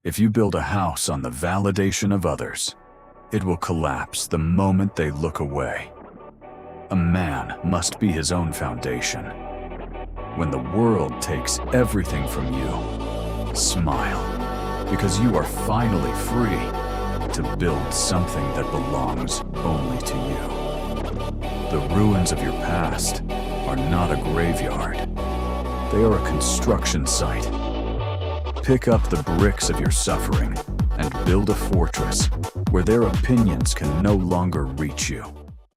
If you build a house on the validation of others, it will collapse the moment they look away. A man must be his own foundation. When the world takes everything from you, smile, because you are finally free to build something that belongs only to you. The ruins of your past are not a graveyard. They are a construction site. Pick up the bricks of your suffering and build a fortress where their opinions can no longer reach you.